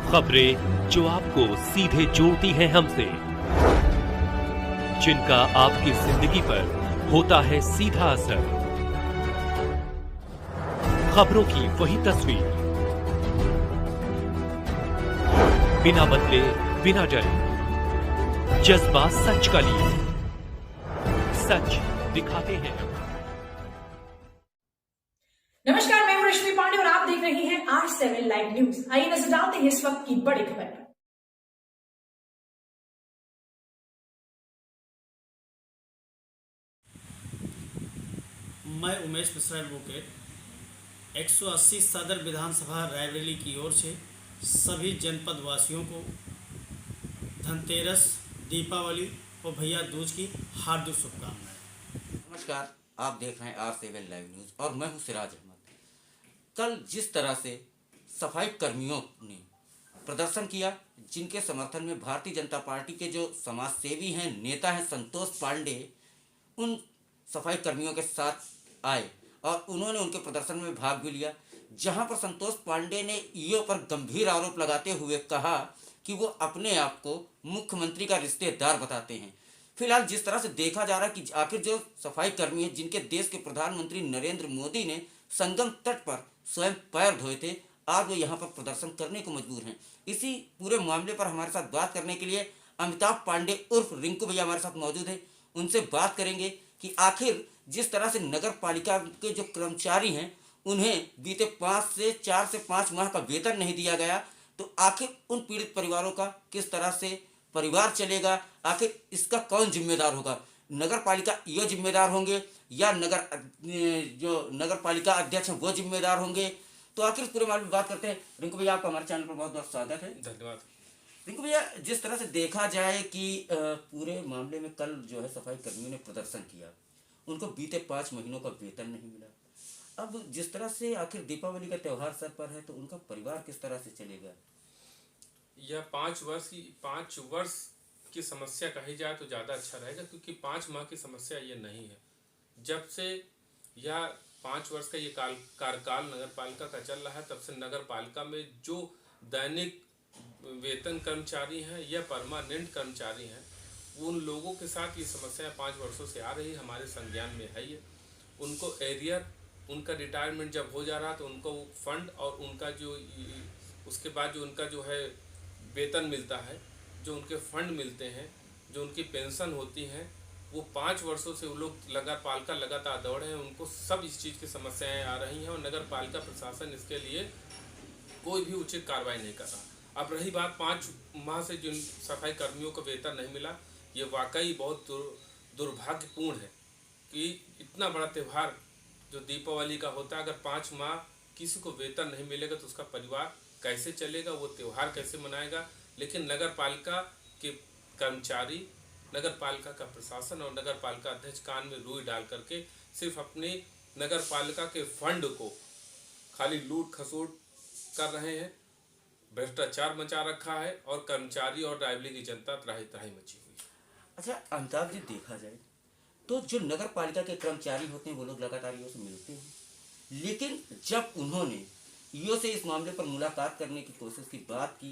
खबरें जो आपको सीधे जोड़ती हैं हमसे, जिनका आपकी जिंदगी पर होता है सीधा असर। खबरों की वही तस्वीर, बिना बदले बिना डरे, जज्बा सच का लिए, सच दिखाते हैं। नमस्कार, मैं हूं रश्मि पांडे और आप देख रहे हैं R7 लाइव न्यूज। आइए नजर डालते हैं इस वक्त की बड़ी खबर पर। मैं उमेश मिश्रा एडवोकेट 180 सदर विधानसभा रायबरेली की ओर से सभी जनपद वासियों को धनतेरस, दीपावली और भैया दूज की हार्दिक शुभकामनाएं। नमस्कार, आप देख रहे हैं R7 लाइव न्यूज और मैं हूं सिराज अहमद। कल जिस तरह से सफाई कर्मियों ने प्रदर्शन किया, जिनके समर्थन में भारतीय जनता पार्टी के जो समाज सेवी हैं, नेता हैं संतोष पांडे, उन सफाई कर्मियों के साथ आए और उन्होंने उनके प्रदर्शन में भाग भी लिया, जहां पर संतोष पांडे ने ईओ पर गंभीर आरोप लगाते हुए कहा कि वो अपने आप को मुख्यमंत्री का रिश्तेदार बताते हैं। फिलहाल जिस तरह से देखा जा रहा है कि आखिर जो सफाई कर्मी है, जिनके देश के प्रधानमंत्री नरेंद्र मोदी ने संगम तट पर स्वयं पैर धोए थे, आज वो यहाँ पर प्रदर्शन करने को मजबूर हैं। इसी पूरे मामले पर हमारे साथ बात करने के लिए अमिताभ पांडे उर्फ रिंकू भैया हमारे साथ मौजूद है। उनसे बात करेंगे कि आखिर जिस तरह से नगर पालिका के जो कर्मचारी हैं, उन्हें बीते 4 से 5 माह का वेतन नहीं दिया गया, तो आखिर उन पीड़ित परिवारों का किस तरह से परिवार चलेगा, आखिर इसका कौन जिम्मेदार होगा? नगर पालिका ईओ जिम्मेदार होंगे या नगर पालिका अध्यक्ष हैं वो जिम्मेदार होंगे? तो आखिर पूरे मामले में बात करते हैं। रिंकू भैया, आपका हमारे चैनल पर बहुत बहुत स्वागत है। धन्यवाद। रिंकू भैया, जिस तरह से देखा जाए कि पूरे मामले में कल जो है सफाई कर्मियों ने प्रदर्शन किया, उनको बीते 5 महीनों का वेतन नहीं मिला। अब जिस तरह से आखिर दीपावली का त्यौहार सर पर है, तो उनका परिवार किस तरह से चलेगा? यह 5 वर्ष की समस्या कही जाए तो ज़्यादा अच्छा रहेगा, क्योंकि 5 माह की समस्या ये नहीं है। जब से यह 5 वर्ष का ये कार्यकाल नगर पालिका का चल रहा है, तब से नगर पालिका में जो दैनिक वेतन कर्मचारी हैं या परमानेंट कर्मचारी हैं, उन लोगों के साथ ये समस्या 5 वर्षों से आ रही है। हमारे संज्ञान में है ये। उनको एरियर, उनका रिटायरमेंट जब हो जा रहा तो उनको फंड और उनका जो उसके बाद जो उनका जो है वेतन मिलता है, जो उनके फंड मिलते हैं, जो उनकी पेंशन होती हैं, वो 5 वर्षों से वो लोग नगर पालिका लगातार दौड़ हैं। उनको सब इस चीज़ की समस्याएं आ रही हैं और नगर पालिका प्रशासन इसके लिए कोई भी उचित कार्रवाई नहीं कर रहा। अब रही बात 5 माह से जिन सफाई कर्मियों को वेतन नहीं मिला, ये वाकई बहुत दुर्भाग्यपूर्ण है कि इतना बड़ा त्यौहार जो दीपावली का होता है, अगर 5 माह किसी को वेतन नहीं मिलेगा तो उसका परिवार कैसे चलेगा, वो त्यौहार कैसे मनाएगा? लेकिन नगर पालिका के कर्मचारी, नगर पालिका का प्रशासन और नगर पालिका अध्यक्ष कान में रुई डाल करके सिर्फ अपने नगर पालिका के फंड को खाली लूट खसोट कर रहे हैं। भ्रष्टाचार मचा रखा है और कर्मचारी और रायबरेली की जनता त्राही त्राही मची हुई है। अच्छा अमिताभ जी, देखा जाए तो जो नगर पालिका के कर्मचारी होते हैं वो लोग लगातार ईओ से मिलते हैं, लेकिन जब उन्होंने ईओ से इस मामले पर मुलाकात करने की कोशिश की, बात की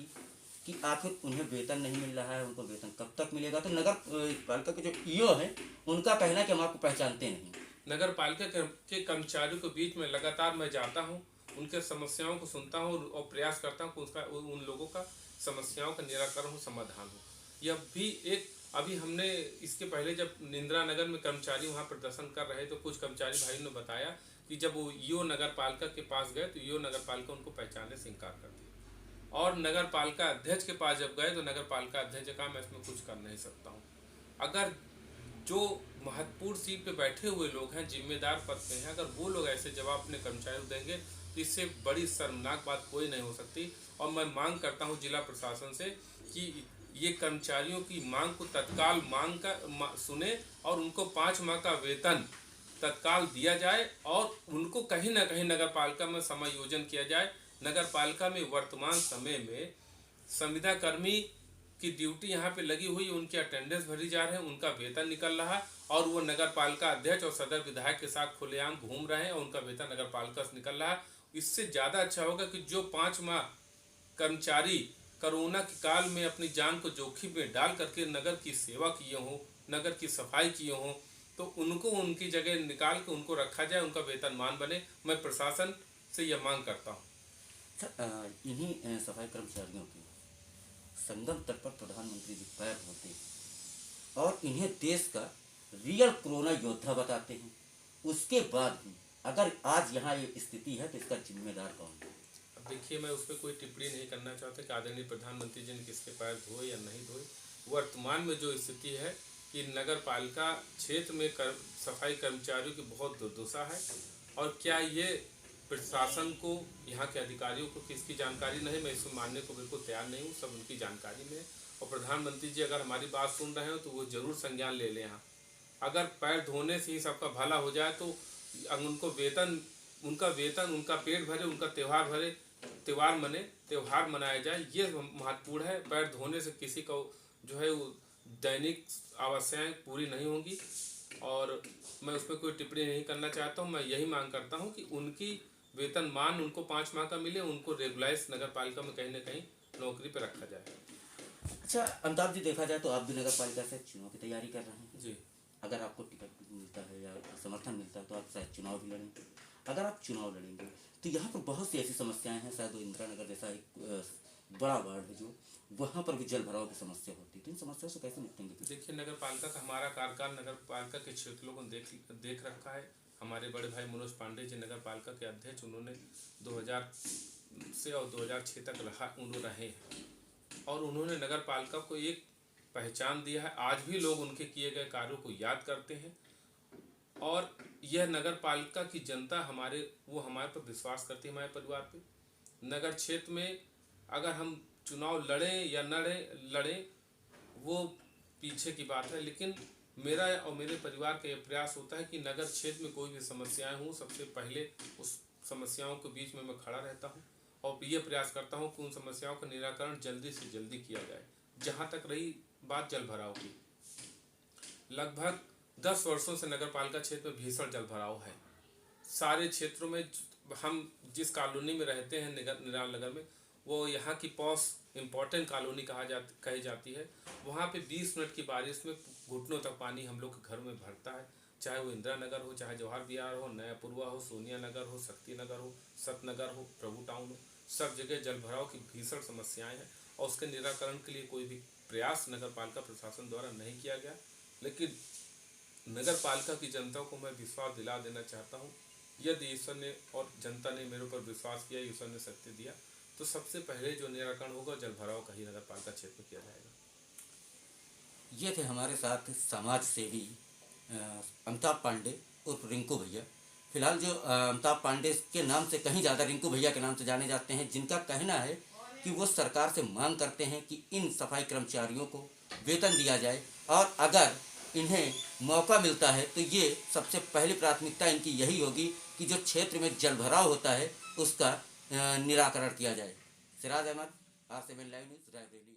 कि आखिर उन्हें वेतन नहीं मिल रहा है, उनको वेतन कब तक मिलेगा, तो नगर पालिका के जो ईओ हैं उनका कहना है कि हम आपको पहचानते नहीं। नगर पालिका के कर्मचारियों के बीच में लगातार मैं जाता हूँ, उनके समस्याओं को सुनता हूँ और प्रयास करता हूँ कि उन लोगों का समस्याओं का निराकरण हो, समाधान हो। यह भी एक अभी हमने इसके पहले जब इंदिरा नगर में कर्मचारी वहाँ प्रदर्शन कर रहे तो कुछ कर्मचारी भाइयों ने बताया कि जब वो ईओ नगर पालिका के पास गए तो ईओ नगर पालिका उनको पहचानने से इनकार कर दिया, और नगर पालिका अध्यक्ष के पास जब गए तो नगर पालिका अध्यक्ष ने कहा मैं इसमें कुछ कर नहीं सकता हूँ। अगर जो महत्वपूर्ण सीट पे बैठे हुए लोग हैं, जिम्मेदार पद पे हैं, अगर वो लोग ऐसे जवाब अपने कर्मचारियों को देंगे तो इससे बड़ी शर्मनाक बात कोई नहीं हो सकती। और मैं मांग करता हूँ जिला प्रशासन से कि ये कर्मचारियों की मांग को तत्काल सुने और उनको 5 माह का वेतन तत्काल दिया जाए और उनको कहीं ना कहीं नगर पालिका में समायोजन किया जाए। नगर पालिका में वर्तमान समय में संविदा कर्मी की ड्यूटी यहाँ पे लगी हुई, उनकी अटेंडेंस भरी जा रहे हैं, उनका वेतन निकल रहा है और वो नगर पालिका अध्यक्ष और सदर विधायक के साथ खुलेआम घूम रहे हैं और उनका वेतन नगर पालिका से निकल रहा है। इससे ज़्यादा अच्छा होगा कि जो 5 माह कर्मचारी कोरोना के काल में अपनी जान को जोखिम में डाल करके नगर की सेवा किए हों, नगर की सफाई किए हों, तो उनको उनकी जगह निकाल के उनको रखा जाए, उनका वेतनमान बने। मैं प्रशासन से यह मांग करता हूँ। इन्हीं सफाई कर्मचारियों की संगम तट पर प्रधानमंत्री जी पैर धोते हैं और इन्हें देश का रियल कोरोना योद्धा बताते हैं। उसके बाद भी अगर आज यहाँ ये स्थिति है तो इसका जिम्मेदार कौन है? अब देखिए, मैं उस पर कोई टिप्पणी नहीं करना चाहता कि आदरणीय प्रधानमंत्री जी ने किसके पैर धोए या नहीं धोए। वर्तमान में जो स्थिति है कि नगर पालिका क्षेत्र में सफाई कर्मचारियों की बहुत दुर्दशा है, और क्या ये प्रशासन को, यहाँ के अधिकारियों को किसकी जानकारी नहीं, मैं इसको मानने को बिल्कुल तैयार नहीं हूँ। सब उनकी जानकारी में है, और प्रधानमंत्री जी अगर हमारी बात सुन रहे हो तो वो जरूर संज्ञान ले लें। यहाँ अगर पैर धोने से ही सबका भला हो जाए तो उनको उनका वेतन, उनका पेट भरे, उनका त्यौहार मनाया जाए, ये महत्वपूर्ण है। पैर धोने से किसी को जो है वो दैनिक आवश्यकताएं पूरी नहीं होंगी, और मैं उस पर कोई टिप्पणी नहीं करना चाहता हूँ। मैं यही मांग करता हूँ कि उनकी वेतनमान उनको 5 माह का मिले, उनको रेगुलाइज नगर पालिका में कहीं न कहीं नौकरी पर रखा जाए। अच्छा अमिताभ जी, देखा जाए तो आप भी नगर पालिका से चुनाव की तैयारी कर रहे हैं जी। अगर आपको टिकट मिलता है या समर्थन मिलता है तो आप शायद चुनाव भी लड़ेंगे। अगर आप चुनाव लड़ेंगे तो यहाँ पर बहुत सी ऐसी समस्याएं हैं, शायद वो इंदिरा नगर जैसा एक बड़ा वार्ड है जो वहाँ पर भी जल भराव की समस्या होती है, तो इन समस्याओं से कैसे निपटेंगे? देखिए, नगर पालिका का हमारा कार्यकाल नगर पालिका के क्षेत्रों को देख रखा है। हमारे बड़े भाई मनोज पांडे जी नगर पालिका के अध्यक्ष, उन्होंने 2000 से और 2006 तक रहे हैं, और उन्होंने नगर पालिका को एक पहचान दिया है। आज भी लोग उनके किए गए कार्यों को याद करते हैं, और यह नगर पालिका की जनता हमारे पर विश्वास करती है, हमारे परिवार पे। नगर क्षेत्र में अगर हम चुनाव लड़ें या न लड़ें वो पीछे की बात है, लेकिन मेरा और मेरे परिवार का यह प्रयास होता है कि नगर क्षेत्र में कोई भी समस्याएं हों, सबसे पहले उस समस्याओं के बीच में मैं खड़ा रहता हूं, और ये प्रयास करता हूं कि उन समस्याओं का निराकरण जल्दी से जल्दी किया जाए। जहां तक रही बात जल भराव की, लगभग 10 वर्षों से नगर पालिका क्षेत्र में भीषण जल भराव है। सारे क्षेत्रों में, हम जिस कॉलोनी में रहते हैं निराल नगर में, वो यहाँ की पॉस इम्पोर्टेंट कॉलोनी कही जाती है। वहाँ पे 20 मिनट की बारिश में घुटनों तक पानी हम लोग के घर में भरता है, चाहे वो इंदिरा नगर हो, चाहे जवाहर विहार हो, नयापुरवा हो, सोनिया नगर हो, शक्ति नगर हो, सतनगर हो, प्रभु टाउन हो, सब जगह जल भराव की भीषण समस्याएं हैं, और उसके निराकरण के लिए कोई भी प्रयास नगर पालिका प्रशासन द्वारा नहीं किया गया। लेकिन नगर पालिका की जनता को मैं विश्वास दिला देना चाहता हूँ, यदि ईश्वर ने और जनता ने मेरे ऊपर विश्वास किया, ईश्वर ने शक्ति दिया, तो सबसे पहले जो निराकरण होगा जल भराव का ही नगर पालिका क्षेत्र में किया जाएगा। ये थे हमारे साथ समाज सेवी अमिताभ पांडे उर्फ रिंकू भैया। फिलहाल जो अमिताभ पांडे के नाम से कहीं ज़्यादा रिंकू भैया के नाम से जाने जाते हैं, जिनका कहना है कि वो सरकार से मांग करते हैं कि इन सफाई कर्मचारियों को वेतन दिया जाए, और अगर इन्हें मौका मिलता है तो ये सबसे पहली प्राथमिकता इनकी यही होगी कि जो क्षेत्र में जल भराव होता है उसका निराकरण किया जाए। Siraj Ahmed, R7 live news, Raebareli.